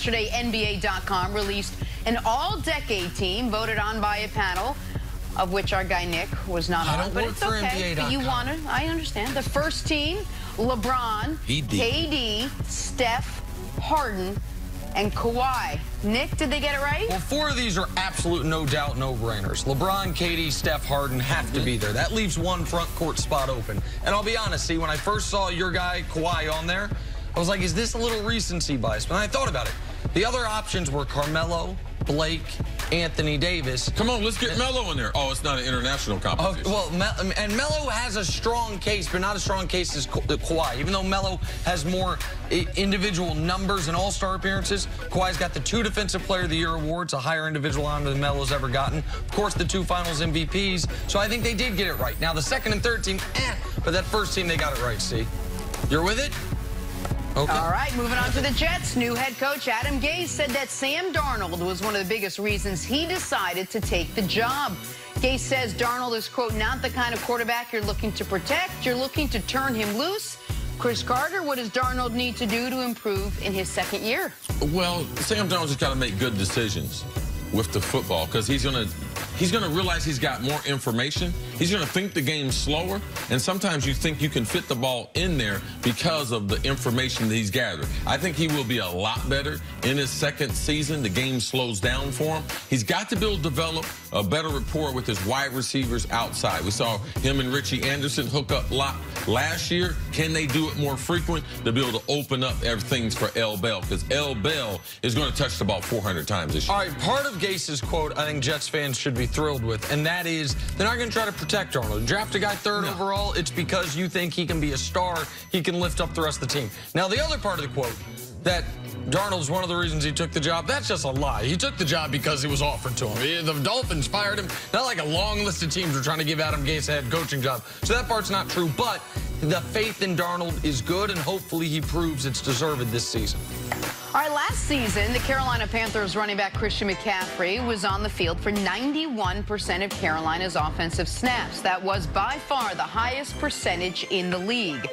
Yesterday, NBA.com released an all-decade team voted on by a panel, of which our guy Nick was not on, but it's okay. But you want to, I understand. The first team, LeBron, KD, Steph, Harden, and Kawhi. Nick, did they get it right? Well, 4 of these are absolute, no doubt, no-brainers. LeBron, KD, Steph, Harden have to be there. That leaves one front court spot open. And I'll be honest, see, when I first saw your guy, Kawhi, on there, I was like, is this a little recency bias? But I thought about it. The other options were Carmelo, Blake, Anthony Davis. Come on, let's get Melo in there. Oh, it's not an international competition. Oh, well, and Melo has a strong case, but not as strong case as Kawhi. Even though Melo has more individual numbers and all-star appearances, Kawhi's got the 2 Defensive Player of the Year awards, a higher individual honor than Melo's ever gotten. Of course, the 2 Finals MVPs. So I think they did get it right. Now, the second and third team, but that first team, they got it right, see? You're with it? Okay. All right, moving on to the Jets. New head coach Adam Gase said that Sam Darnold was one of the biggest reasons he decided to take the job. Gase says Darnold is, quote, not the kind of quarterback you're looking to protect. You're looking to turn him loose. Chris Carter, what does Darnold need to do to improve in his second year? Well, Sam Darnold's just got to make good decisions with the football because he's going to realize he's got more information. He's going to think the game slower, and sometimes you think you can fit the ball in there because of the information that he's gathered. I think he will be a lot better in his second season. The game slows down for him. He's got to develop a better rapport with his wide receivers outside. We saw him and Richie Anderson hook up a lot last year. Can they do it more frequent to be able to open up things for L. Bell? Because L. Bell is going to touch the ball 400 times this year. All right, part of Gase's quote I think Jets fans should be thrilled with, and that is they're not going to try to protect Darnold. Draft a guy third overall, it's because you think he can be a star, he can lift up the rest of the team. Now, the other part of the quote, that Darnold's one of the reasons he took the job, that's just a lie. He took the job because it was offered to him. The Dolphins fired him. Not like a long list of teams were trying to give Adam Gase a head coaching job. So that part's not true, but the faith in Darnold is good, and hopefully he proves it's deserved this season. All right, last season, the Carolina Panthers running back Christian McCaffrey was on the field for 91% of Carolina's offensive snaps. That was by far the highest percentage in the league.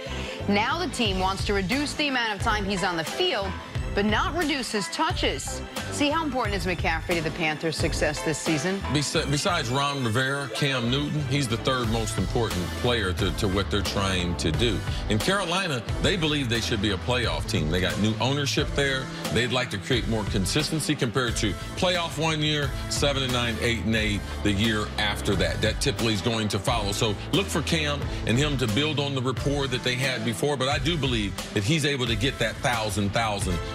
Now the team wants to reduce the amount of time he's on the field, but not reduce his touches. See, how important is McCaffrey to the Panthers' success this season? Besides Ron Rivera, Cam Newton, he's the 3rd most important player to what they're trying to do. In Carolina, they believe they should be a playoff team. They got new ownership there. They'd like to create more consistency compared to playoff one year, 7-9, 8-8 the year after that. That typically is going to follow. So look for Cam and him to build on the rapport that they had before. But I do believe that he's able to get that 1,000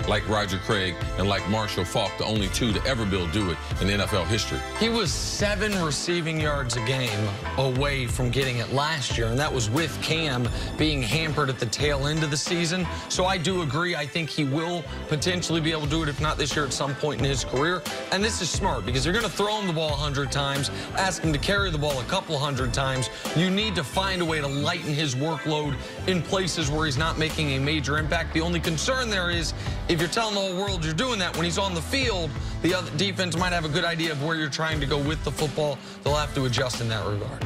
like Roger Craig and like Marshall Faulk, the only 2 to ever do it in NFL history. He was 7 receiving yards a game away from getting it last year, and that was with Cam being hampered at the tail end of the season. So I do agree. I think he will potentially be able to do it, if not this year, at some point in his career. And this is smart because you're going to throw him the ball 100 times, ask him to carry the ball a couple hundred times. You need to find a way to lighten his workload in places where he's not making a major impact. The only concern there is if you're telling the whole world you're doing that, when he's on the field, the other defense might have a good idea of where you're trying to go with the football. They'll have to adjust in that regard.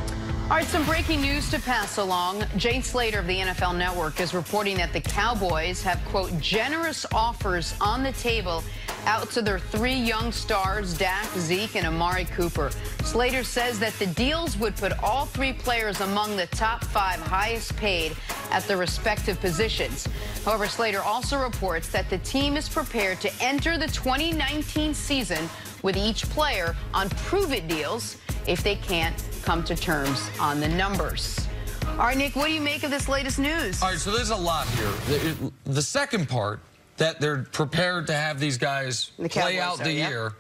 All right, some breaking news to pass along. Jay Slater of the NFL Network is reporting that the Cowboys have, quote, generous offers on the table out to their 3 young stars, Dak, Zeke, and Amari Cooper. Slater says that the deals would put all 3 players among the top 5 highest paid at their respective positions. However, Slater also reports that the team is prepared to enter the 2019 season with each player on prove-it deals if they can't come to terms on the numbers. All right, Nick, what do you make of this latest news? All right, so there's a lot here. The second part, that they're prepared to have these guys play out the year.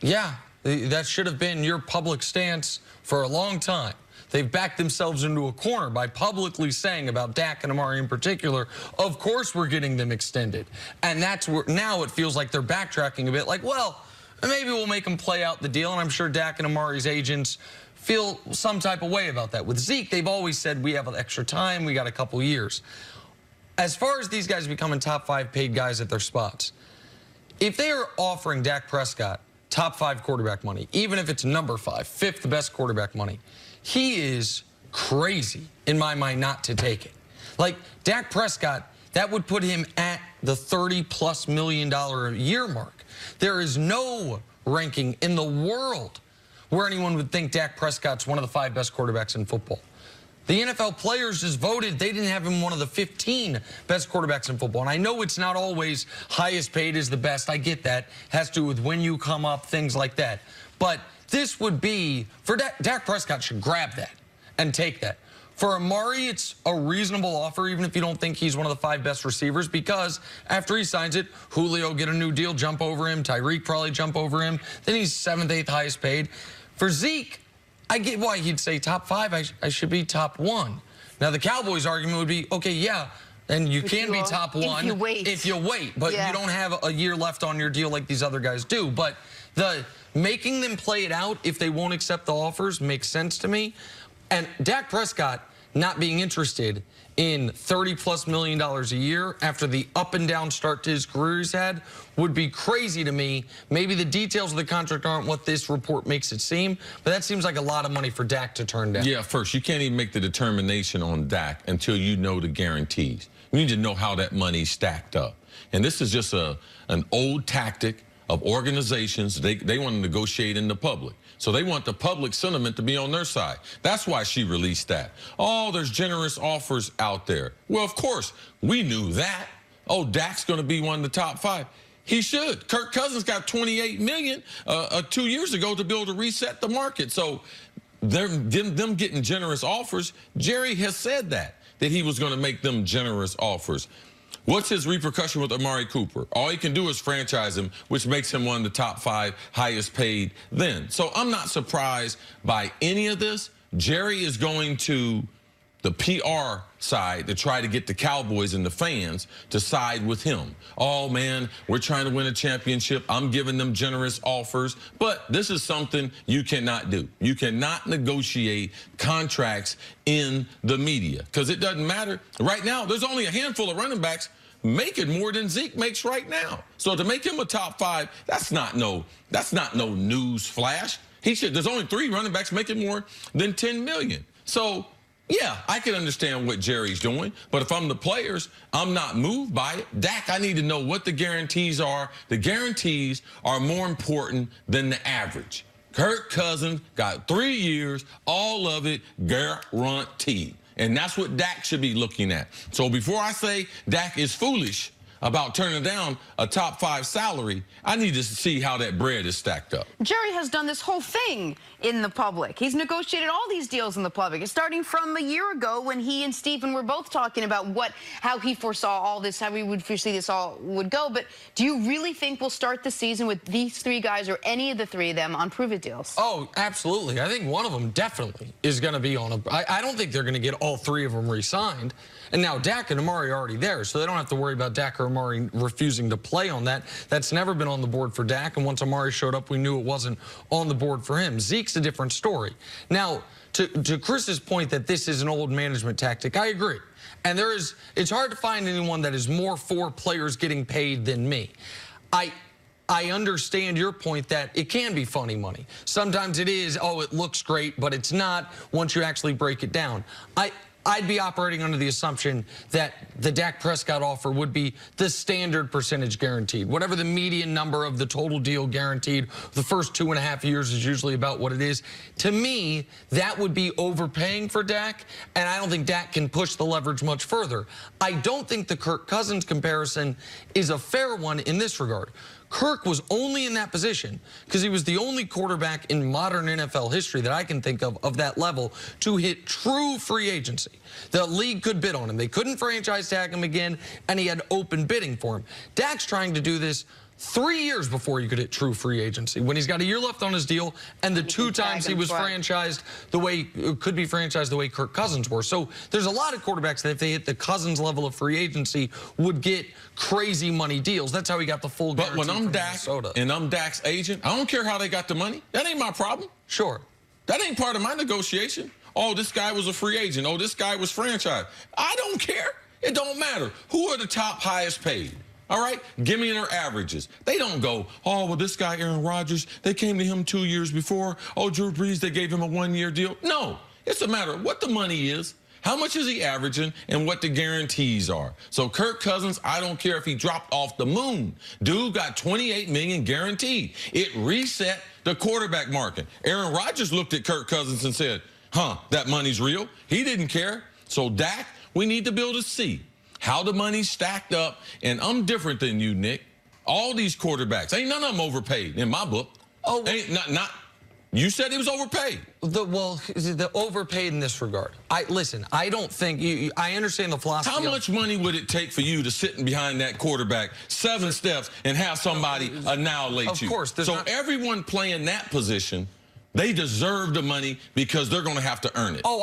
Yeah, that should have been your public stance for a long time. They've backed themselves into a corner by publicly saying about Dak and Amari in particular, of course we're getting them extended. And that's where now it feels like they're backtracking a bit, like, well, maybe we'll make them play out the deal. And I'm sure Dak and Amari's agents feel some type of way about that. With Zeke, they've always said we have extra time, we got a couple years. As far as these guys becoming top 5 paid guys at their spots, if they are offering Dak Prescott top 5 quarterback money, even if it's number 5, 5th best quarterback money, he is crazy, in my mind, not to take it. Like, Dak Prescott, that would put him at the $30+ million a year mark. There is no ranking in the world where anyone would think Dak Prescott's one of the 5 best quarterbacks in football. The NFL players just voted. They didn't have him one of the 15 best quarterbacks in football. And I know it's not always highest paid is the best. I get that. It has to do with when you come up, things like that. But this would be, for Dak Prescott should grab that and take that. For Amari, it's a reasonable offer, even if you don't think he's one of the 5 best receivers, because after he signs it, Julio get a new deal, jump over him. Tyreek probably jump over him. Then he's 7th, 8th highest paid. For Zeke, I get why he'd say top 5. I should be top 1. Now, the Cowboys argument would be, okay, yeah, and you can be top 1 if you wait. But you don't have a year left on your deal like these other guys do. But the making them play it out if they won't accept the offers makes sense to me. And Dak Prescott not being interested in $30+ million a year after the up and down start to his career he's had would be crazy to me. Maybe the details of the contract aren't what this report makes it seem, but that seems like a lot of money for Dak to turn down. Yeah, first, you can't even make the determination on Dak until you know the guarantees. You need to know how that money's stacked up. And this is just an old tactic of organizations. They want to negotiate in the public. So they want the public sentiment to be on their side. That's why she released that. Oh, there's generous offers out there. Well, of course, we knew that. Oh, Dak's going to be one of the top 5. He should. Kirk Cousins got $28 million 2 years ago to be able to reset the market. So them getting generous offers, Jerry has said that he was going to make them generous offers. What's his repercussion with Amari Cooper? All he can do is franchise him, which makes him one of the top 5 highest paid then. So I'm not surprised by any of this. Jerry is going to the PR side to try to get the Cowboys and the fans to side with him. Oh, man, we're trying to win a championship. I'm giving them generous offers. But this is something you cannot do. You cannot negotiate contracts in the media because it doesn't matter. Right now, there's only a handful of running backs making more than Zeke makes right now. So to make him a top 5, that's not no news flash. There's only 3 running backs making more than $10 million. So yeah, I can understand what Jerry's doing, but if I'm the players, I'm not moved by it. Dak, I need to know what the guarantees are. The guarantees are more important than the average. Kirk Cousins got 3 years, all of it guaranteed. And that's what Dak should be looking at. So before I say Dak is foolish about turning down a top 5 salary, I need to see how that bread is stacked up. Jerry has done this whole thing in the public. He's negotiated all these deals in the public. It's starting from a year ago when he and Stephen were both talking about how he foresaw all this, how he would foresee this all would go. But do you really think we'll start the season with these 3 guys or any of the 3 of them on prove-it deals? Oh, absolutely. I think one of them definitely is going to be on I don't think they're going to get all 3 of them re-signed. And now Dak and Amari are already there, so they don't have to worry about Dak or Amari refusing to play on that. That's never been on the board for Dak, and once Amari showed up, we knew it wasn't on the board for him. Zeke's a different story. Now, to Chris's point that this is an old management tactic, I agree. And it's hard to find anyone that is more for players getting paid than me. I understand your point that it can be funny money. Sometimes it is, oh, it looks great, but it's not once you actually break it down. I'd be operating under the assumption that the Dak Prescott offer would be the standard percentage guaranteed. Whatever the median number of the total deal guaranteed, the first 2.5 years is usually about what it is. To me, that would be overpaying for Dak, and I don't think Dak can push the leverage much further. I don't think the Kirk Cousins comparison is a fair one in this regard. Kirk was only in that position because he was the only quarterback in modern NFL history that I can think of that level to hit true free agency. The league could bid on him. They couldn't franchise tag him again, and he had open bidding for him. Dak's trying to do this 3 years before you could hit true free agency, when he's got a year left on his deal, and the 2 times he was franchised the way could be franchised the way Kirk Cousins were. So there's a lot of quarterbacks that if they hit the Cousins level of free agency would get crazy money deals. That's how he got the full guarantee. But when I'm Dak and I'm Dak's agent, I don't care how they got the money. That ain't my problem. Sure. That ain't part of my negotiation. Oh, this guy was a free agent. Oh, this guy was franchised. I don't care. It don't matter. Who are the top highest paid? All right, give me their averages. They don't go, oh, well, this guy, Aaron Rodgers, they came to him 2 years before. Oh, Drew Brees, they gave him a 1-year deal. No, it's a matter of what the money is, how much is he averaging and what the guarantees are. So Kirk Cousins, I don't care if he dropped off the moon. Dude got $28 million guaranteed. It reset the quarterback market. Aaron Rodgers looked at Kirk Cousins and said, that money's real. He didn't care. So Dak, we need to be able to see how the money's stacked up. And I'm different than you, Nick. All these quarterbacks, ain't none of them overpaid in my book. Oh, ain't not. You said he was overpaid. The overpaid in this regard. Listen, I don't think I understand the philosophy. How much money would it take for you to sit behind that quarterback 7 steps and have somebody annihilate you? Of course. So everyone playing that position, they deserve the money because they're going to have to earn it. Oh,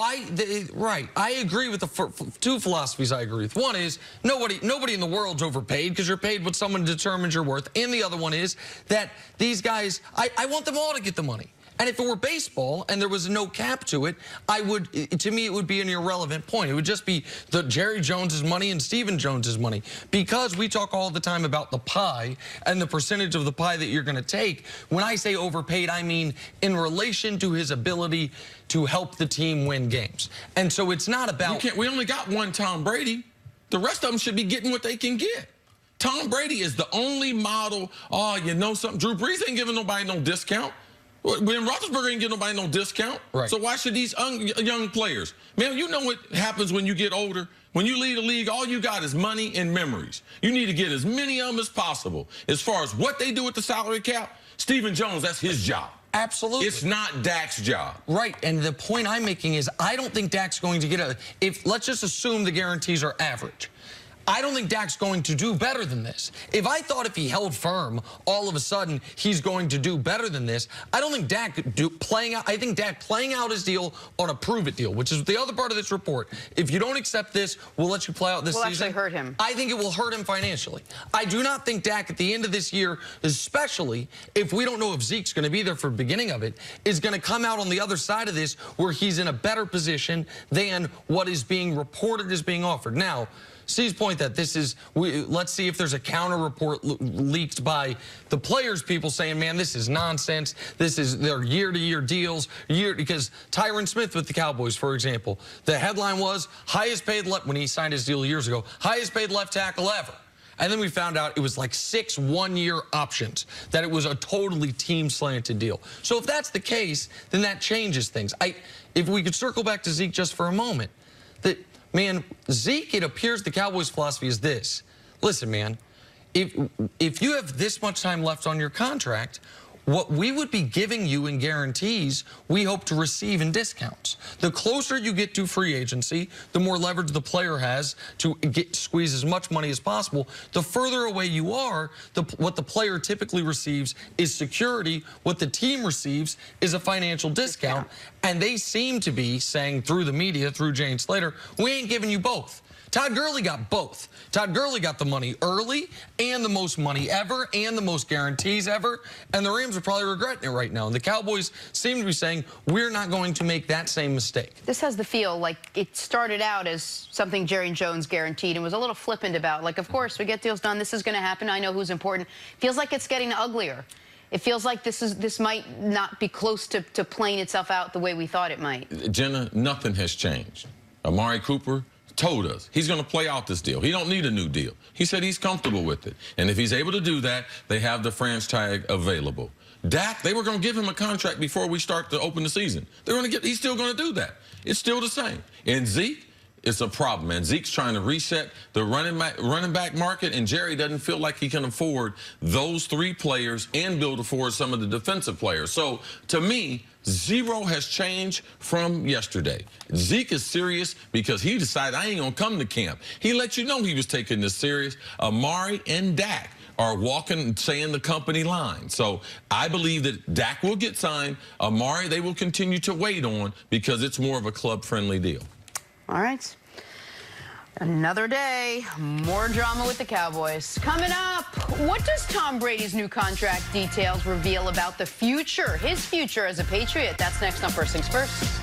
right. I agree with the 2 philosophies I agree with. One is nobody in the world's overpaid because you're paid what someone determines your worth. And the other one is that these guys, I want them all to get the money. And if it were baseball and there was no cap to it, to me, it would be an irrelevant point. It would just be the Jerry Jones's money and Stephen Jones's money. Because we talk all the time about the pie and the percentage of the pie that you're going to take. When I say overpaid, I mean in relation to his ability to help the team win games. And so it's not about... We only got one Tom Brady. The rest of them should be getting what they can get. Tom Brady is the only model. Oh, you know something? Drew Brees ain't giving nobody no discount. Ben Roethlisberger ain't giving nobody no discount. Right. So why should these young players? Man, you know what happens when you get older? When you leave the league, all you got is money and memories. You need to get as many of them as possible. As far as what they do with the salary cap, Stephen Jones, that's his job. Absolutely. It's not Dak's job. Right, and the point I'm making is I don't think Dak's going to get let's just assume the guarantees are average. I don't think Dak's going to do better than this. If I thought if he held firm, all of a sudden he's going to do better than this, I don't think Dak I think Dak playing out his deal on a prove-it deal, which is the other part of this report. If you don't accept this, we'll let you play out this season. Will actually hurt him. I think it will hurt him financially. I do not think Dak at the end of this year, especially if we don't know if Zeke's going to be there for the beginning of it, is going to come out on the other side of this where he's in a better position than what is being reported as being offered. Now, C's point that this is, let's see if there's a counter report leaked by the players' people saying, man, this is nonsense. This is their year-to-year deals. Because Tyron Smith with the Cowboys, for example, the headline was highest paid when he signed his deal years ago, highest paid left tackle ever. And then we found out it was like 6 one-year options, that it was a totally team-slanted deal. So if that's the case, then that changes things. If we could circle back to Zeke just for a moment, man, Zeke, it appears the Cowboys' philosophy is this. Listen, man, if you have this much time left on your contract, what we would be giving you in guarantees, we hope to receive in discounts. The closer you get to free agency, the more leverage the player has to squeeze as much money as possible. The further away you are, what the player typically receives is security. What the team receives is a financial discount. And they seem to be saying through the media, through Jane Slater, we ain't giving you both. Todd Gurley got both. Todd Gurley got the money early and the most money ever and the most guarantees ever. And the Rams are probably regretting it right now. And the Cowboys seem to be saying, we're not going to make that same mistake. This has the feel like it started out as something Jerry Jones guaranteed and was a little flippant about. Like, of course, we get deals done. This is going to happen. I know who's important. Feels like it's getting uglier. It feels like this might not be close to playing itself out the way we thought it might. Jenna, nothing has changed. Amari Cooper told us he's going to play out this deal. He don't need a new deal. He said he's comfortable with it. And if he's able to do that, they have the franchise tag available. Dak, they were going to give him a contract before we start to open the season. He's still going to do that. It's still the same. And Zeke, it's a problem, man. Zeke's trying to reset the running back market, and Jerry doesn't feel like he can afford those 3 players and afford some of the defensive players. So, to me, 0 has changed from yesterday. Zeke is serious because he decided I ain't going to come to camp. He let you know he was taking this serious. Amari and Dak are walking, saying the company line. So I believe that Dak will get signed. Amari, they will continue to wait on because it's more of a club-friendly deal. All right. Another day, more drama with the Cowboys. Coming up, what does Tom Brady's new contract details reveal about the future, his future as a Patriot? That's next on First Things First.